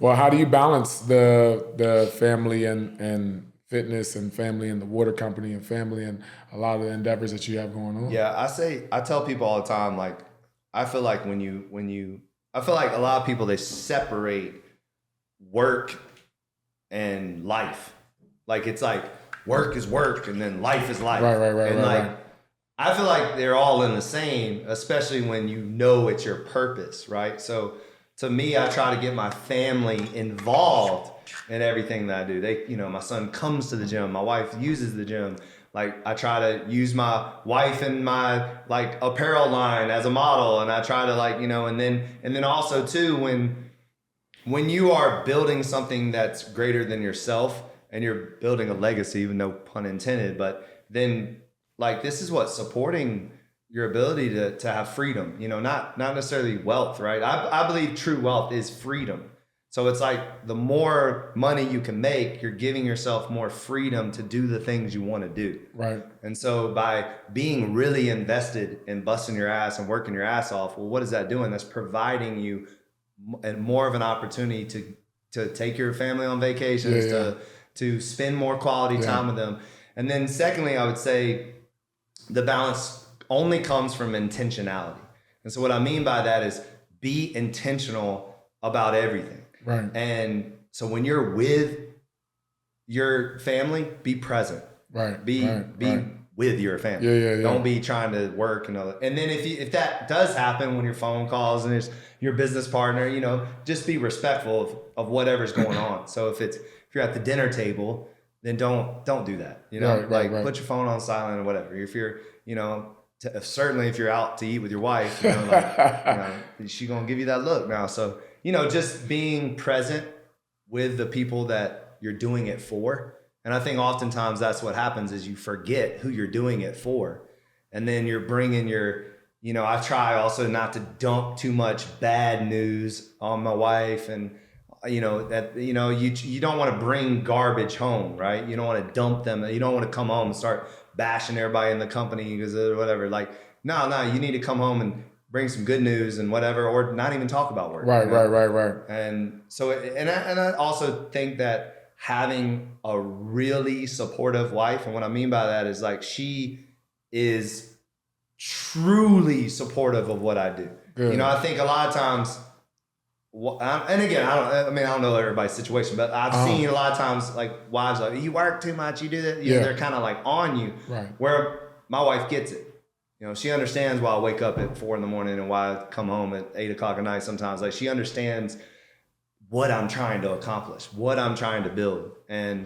Well, how do you balance the family and fitness and family and the water company and family and a lot of the endeavors that you have going on? Yeah, I tell people all the time, like, I feel like I feel like a lot of people, they separate work and life. Like, it's like work is work and then life is life. Right. I feel like they're all in the same, especially when you know it's your purpose, right? So to me, I try to get my family involved in everything that I do. My son comes to the gym, my wife uses the gym. Like, I try to use my wife and my like apparel line as a model, and I try to and then also too, when you are building something that's greater than yourself and you're building a legacy, even though pun intended, but then like, this is what supporting your ability to have freedom, not necessarily wealth, right? I believe true wealth is freedom. So it's like, the more money you can make, you're giving yourself more freedom to do the things you want to do. Right. And so by being really invested in busting your ass and working your ass off, well, what is that doing? That's providing you more of an opportunity to take your family on vacations, to spend more quality time with them. And then secondly, I would say the balance only comes from intentionality. And so what I mean by that is, be intentional about everything. Right. And so when you're with your family, be present. Right. Be with your family. Yeah. Don't be trying to work and all that. And then if that does happen when your phone calls and it's your business partner, just be respectful of whatever's going on. So if you're at the dinner table, then don't do that. Right. Put your phone on silent or whatever. If you're, certainly if you're out to eat with your wife, she gonna give you that look now. So, just being present with the people that you're doing it for. And I think oftentimes that's what happens, is you forget who you're doing it for. And then you're bringing I try also not to dump too much bad news on my wife, and you don't want to bring garbage home, right? You don't want to dump them. You don't want to come home and start bashing everybody in the company because of whatever. Like, no, you need to come home and bring some good news and whatever, or not even talk about work. Right. And so, and I also think that having a really supportive wife, and what I mean by that is, like, she is truly supportive of what I do. Good. I think a lot of times, and again, I don't know everybody's situation, but I've seen a lot of times, like, wives like, you work too much, you do that. They're kind of like on you. Right. Where my wife gets it. She understands why I wake up at 4 a.m. and why I come home at 8 o'clock at night sometimes. Like, she understands what I'm trying to accomplish, what I'm trying to build. And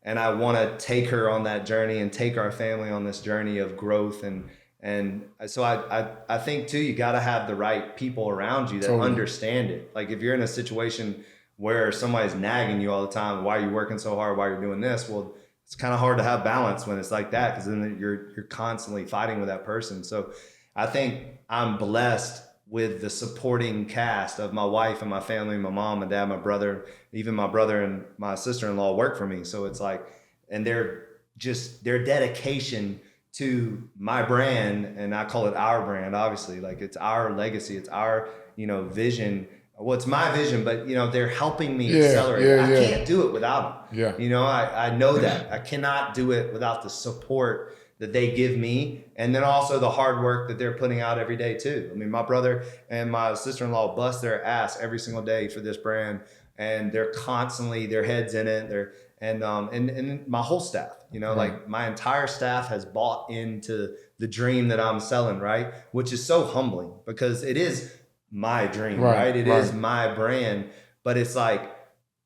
I want to take her on that journey and take our family on this journey of growth. And so I think too, you got to have the right people around you that understand it. Like, if you're in a situation where somebody's nagging you all the time, why are you working so hard? Why are you doing this? Well, it's kind of hard to have balance when it's like that, because then you're constantly fighting with that person. So I think I'm blessed with the supporting cast of my wife and my family, my mom, my dad, my brother, even my brother and my sister-in-law work for me. So it's like, and their dedication to my brand, and I call it our brand, obviously, like, it's our legacy, it's our, vision. Well, it's my vision, but they're helping me accelerate. I can't do it without them. I know that I cannot do it without the support that they give me, and then also the hard work that they're putting out every day too. I mean, my brother and my sister-in-law bust their ass every single day for this brand, and they're constantly, their heads in it. And my whole staff, like, my entire staff has bought into the dream that I'm selling, right? Which is so humbling, because it is my dream, right? It is my brand, but it's like,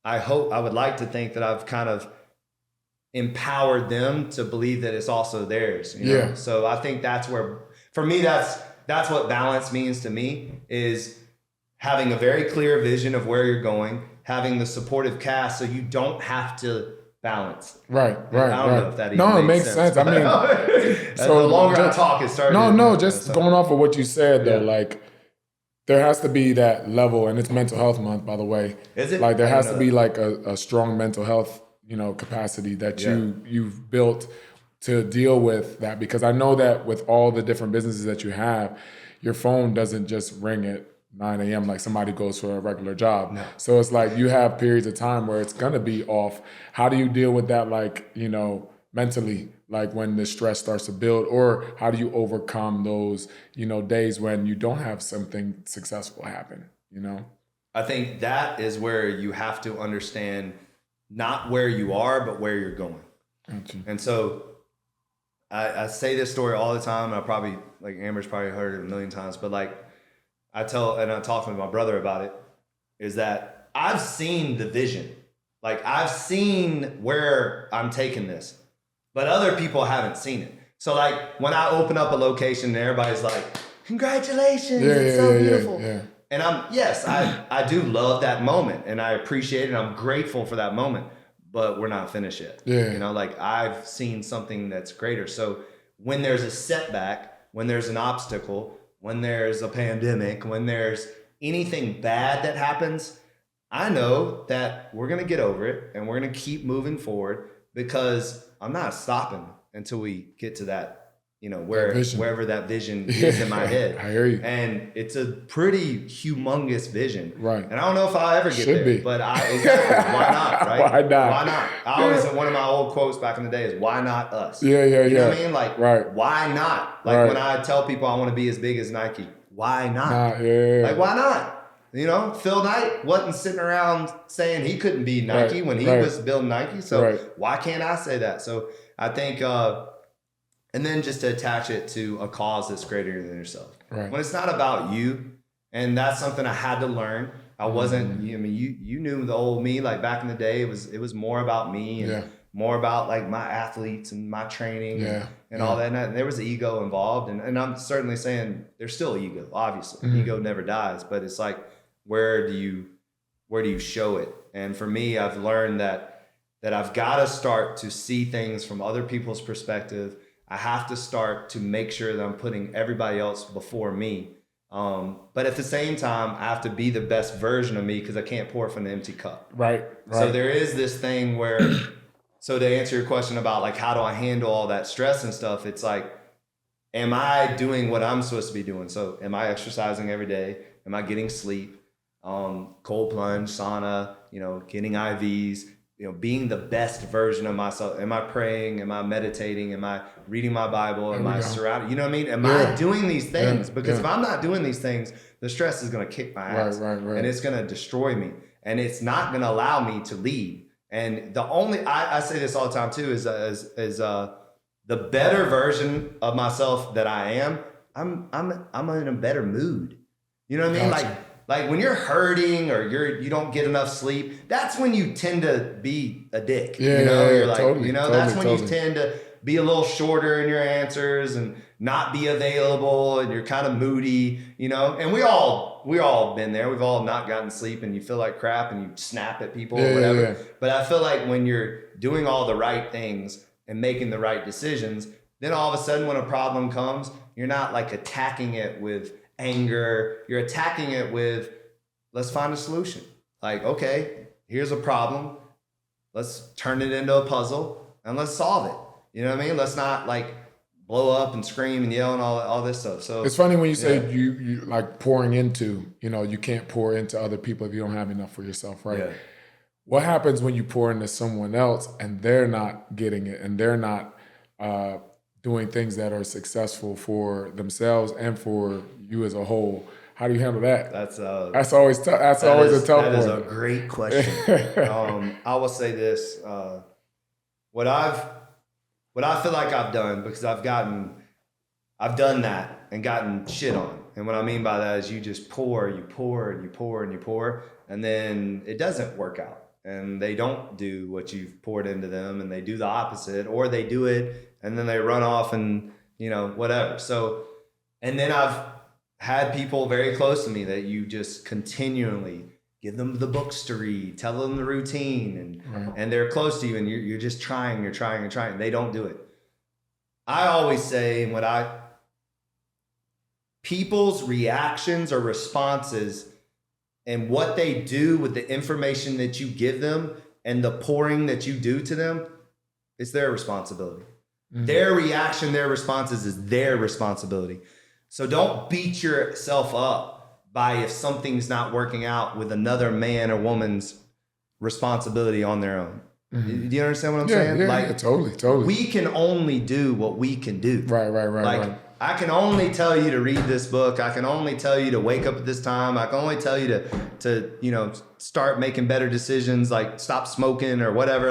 I would like to think that I've kind of empowered them to believe that it's also theirs. So I think that's where, for me, that's what balance means to me, is having a very clear vision of where you're going, having the supportive cast so you don't have to balance. Right. I don't know if that even makes sense. I mean, so the longer I talk, it starts. Going off of what you said though, like, there has to be that level, and it's Mental Health Month, by the way. Is it? Like, there has to be like a strong mental health, capacity that you've built to deal with that, because I know that with all the different businesses that you have, your phone doesn't just ring at 9 a.m. like somebody goes for a regular job. No. So it's like you have periods of time where it's gonna be off. How do you deal with that, like, you know, mentally, like when the stress starts to build, or how do you overcome those, you know, days when you don't have something successful happen, you know? I think that is where you have to understand not where you are, but where you're going. Gotcha. And so I say this story all the time, and I probably, like Amber's probably heard it a million times, but like I talk with my brother about it, is that I've seen the vision. Like I've seen where I'm taking this, but other people haven't seen it. So like when I open up a location and everybody's like, congratulations, it's so beautiful. Yeah. And I do love that moment, and I appreciate it, and I'm grateful for that moment, but we're not finished yet. Yeah. You know, like I've seen something that's greater. So when there's a setback, when there's an obstacle, when there's a pandemic, when there's anything bad that happens, I know that we're going to get over it and we're going to keep moving forward, because I'm not stopping until we get to that, you know, wherever that vision is in my head. I hear you. And it's a pretty humongous vision. Right. And I don't know if I'll ever get Should there, be. but why not, right? Why not? Why not? I always, one of my old quotes back in the day is, why not us? Yeah. You know what I mean? Like, right. Why not? Like when I tell people I want to be as big as Nike, why not? Like, why not? You know, Phil Knight wasn't sitting around saying he couldn't be Nike when he was building Nike. So why can't I say that? So I think, and then just to attach it to a cause that's greater than yourself. Right. When it's not about you, and that's something I had to learn. I wasn't, I mean, you knew the old me, like back in the day, it was more about me and more about like my athletes and my training and all that. And there was ego involved. And I'm certainly saying there's still ego, obviously. Ego never dies, but it's like, where do you show it? And for me, I've learned that I've got to start to see things from other people's perspective. I have to start to make sure that I'm putting everybody else before me. But at the same time, I have to be the best version of me, because I can't pour from an empty cup. Right. So there is this thing where, so to answer your question about like, how do I handle all that stress and stuff? It's like, am I doing what I'm supposed to be doing? So am I exercising every day? Am I getting sleep? Cold plunge, sauna, you know, getting IVs, you know, being the best version of myself. Am I praying? Am I meditating? Am I reading my Bible? Am I surrounded? You know what I mean? Am I doing these things? Because if I'm not doing these things, the stress is going to kick my ass. Right. And it's going to destroy me. And it's not going to allow me to lead. And the only, I say this all the time too, is the better version of myself that I am, I'm in a better mood. You know what I mean? Gotcha. Like when you're hurting or you don't get enough sleep, that's when you tend to be a dick. You're like, totally, that's when you tend to be a little shorter in your answers and not be available, and you're kind of moody, you know. And we all been there. We've all not gotten sleep, and you feel like crap, and you snap at people or whatever. Yeah. But I feel like when you're doing all the right things and making the right decisions, then all of a sudden when a problem comes, you're not like attacking it with anger. You're attacking it with, let's find a solution. Like, okay, here's a problem. Let's turn it into a puzzle and let's solve it. You know what I mean? Let's not like blow up and scream and yell and all this stuff. So it's funny when you say you like pouring into, you know, you can't pour into other people if you don't have enough for yourself, right? Yeah. What happens when you pour into someone else and they're not getting it and they're not doing things that are successful for themselves and for you as a whole? How do you handle that? That's always tough. That's always a tough one. That is a great question. I will say this: what I feel like I've done, because I've done that and gotten shit on. And what I mean by that is you just pour, and you pour, and then it doesn't work out. And they don't do what you've poured into them, and they do the opposite, or they do it and then they run off and, you know, whatever. So, and then I've had people very close to me that you just continually give them the books to read, tell them the routine, and they're close to you, and you're just trying. They don't do it. I always say people's reactions or responses and what they do with the information that you give them and the pouring that you do to them, it's their responsibility. Mm-hmm. Their reaction, their responses is their responsibility. So don't beat yourself up by if something's not working out with another man or woman's responsibility on their own. Mm-hmm. Do you understand what I'm saying? Yeah, totally. We can only do what we can do. Right. I can only tell you to read this book. I can only tell you to wake up at this time. I can only tell you to start making better decisions, like stop smoking or whatever.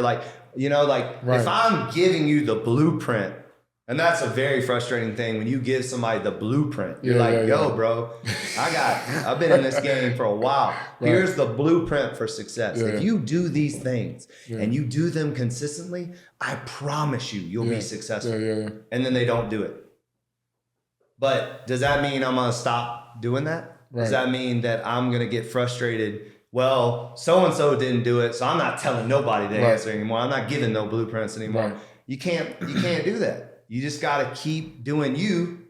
If I'm giving you the blueprint, and that's a very frustrating thing when you give somebody the blueprint. You're bro, I've been in this game for a while. Right. Here's the blueprint for success. Yeah. If you do these things and you do them consistently, I promise you'll be successful. Yeah. And then they don't do it. But does that mean I'm going to stop doing that? Right. Does that mean that I'm going to get frustrated? Well, so-and-so didn't do it, so I'm not telling nobody to answer anymore. I'm not giving no blueprints anymore. Right. You can't do that. You just got to keep doing you.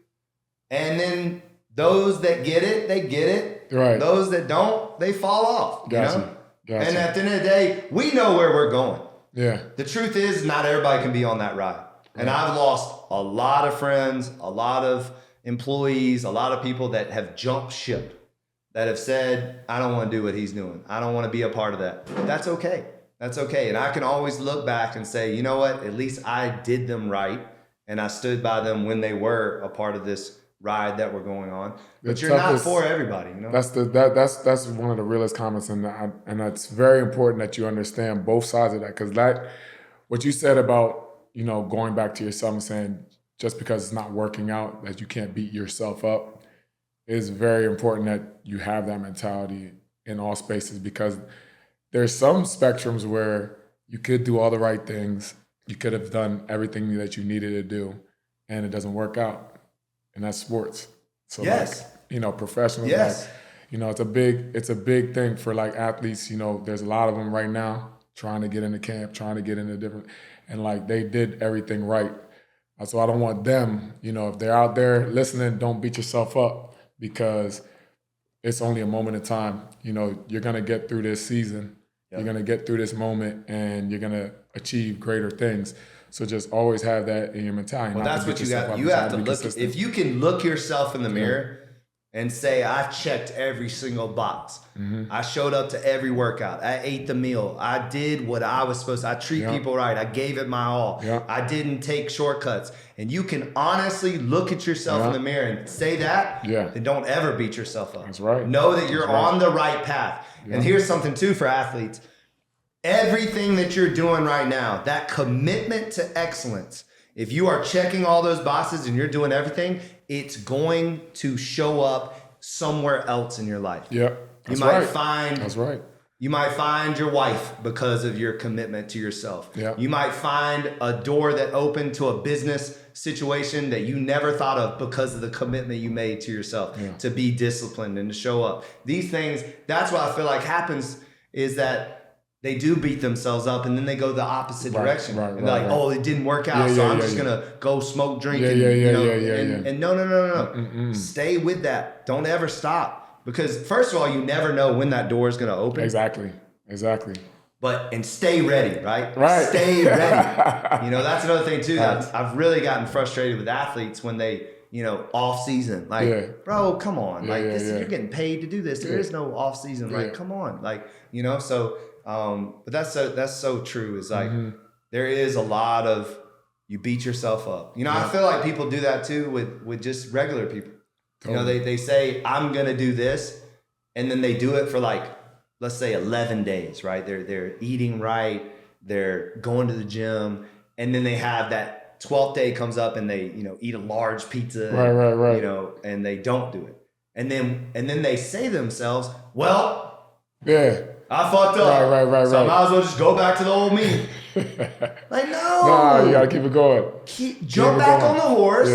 And then those that get it, they get it. Right. Those that don't, they fall off. Gotcha. And at the end of the day, we know where we're going. Yeah. The truth is not everybody can be on that ride. Right. And I've lost a lot of friends, a lot of employees, a lot of people that have jumped ship, that have said, I don't want to do what he's doing. I don't want to be a part of that. That's okay. That's okay. And I can always look back and say, you know what? At least I did them right. And I stood by them when they were a part of this ride that we're going on. But you're not for everybody, you know? That's one of the realest comments. And it's very important that you understand both sides of that. Because what you said about, going back to yourself and saying, just because it's not working out, that you can't beat yourself up, is very important that you have that mentality in all spaces, because there's some spectrums where you could do all the right things, you could have done everything that you needed to do, and it doesn't work out. And that's sports. So professionals, it's a big thing for athletes. There's a lot of them right now trying to get into camp, trying to get into different, and they did everything right. So I don't want them, if they're out there listening, don't beat yourself up, because it's only a moment in time. You're going to get through this season. Yep. You're going to get through this moment, and you're going to achieve greater things. So just always have that in your mentality. Well, that's what you got. You have to look. If you can look yourself in the mirror and say, I checked every single box. Mm-hmm. I showed up to every workout. I ate the meal. I did what I was supposed to. I treat people right. I gave it my all. I didn't take shortcuts. And you can honestly look at yourself in the mirror and say that, then don't ever beat yourself up. That's right. Know that you're on the right path. And here's something too for athletes. Everything that you're doing right now, that commitment to excellence, if you are checking all those boxes and you're doing everything, it's going to show up somewhere else in your life. Yeah. That's right. You might find your wife because of your commitment to yourself. Yeah. You might find a door that opened to a business situation that you never thought of because of the commitment you made to yourself to be disciplined and to show up. These things, that's what I feel like happens, is that they do beat themselves up and then they go the opposite direction. And they're like, oh, it didn't work out, so I'm just going to go smoke, drink. And no. Mm-mm. Stay with that. Don't ever stop. Because first of all, you never know when that door is going to open. Exactly. And stay ready, right? Stay ready. That's another thing too. I've really gotten frustrated with athletes when they, off season. Bro, come on. You're getting paid to do this. There is no off season. Come on. But that's so true. Is there is a lot of, you beat yourself up. I feel like people do that too with just regular people. Totally. They say, I'm going to do this. And then they do it for let's say 11 days, right? They're eating right. They're going to the gym. And then they have that 12th day comes up and they, eat a large pizza. Right. And they don't do it. And then they say to themselves, well, I fucked up. Right. So I might as well just go back to the old me. No, you gotta keep it going. Jump back on the horse.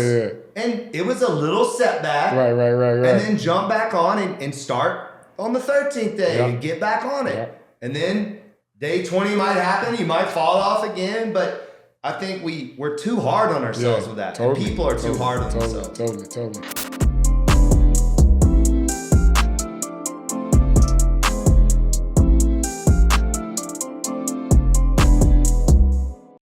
And it was a little setback. Right. And then jump back on and start on the 13th day and get back on it. And then day 20 might happen. You might fall off again. But I think we're too hard on ourselves with that. Totally, and people are too hard on themselves. Totally.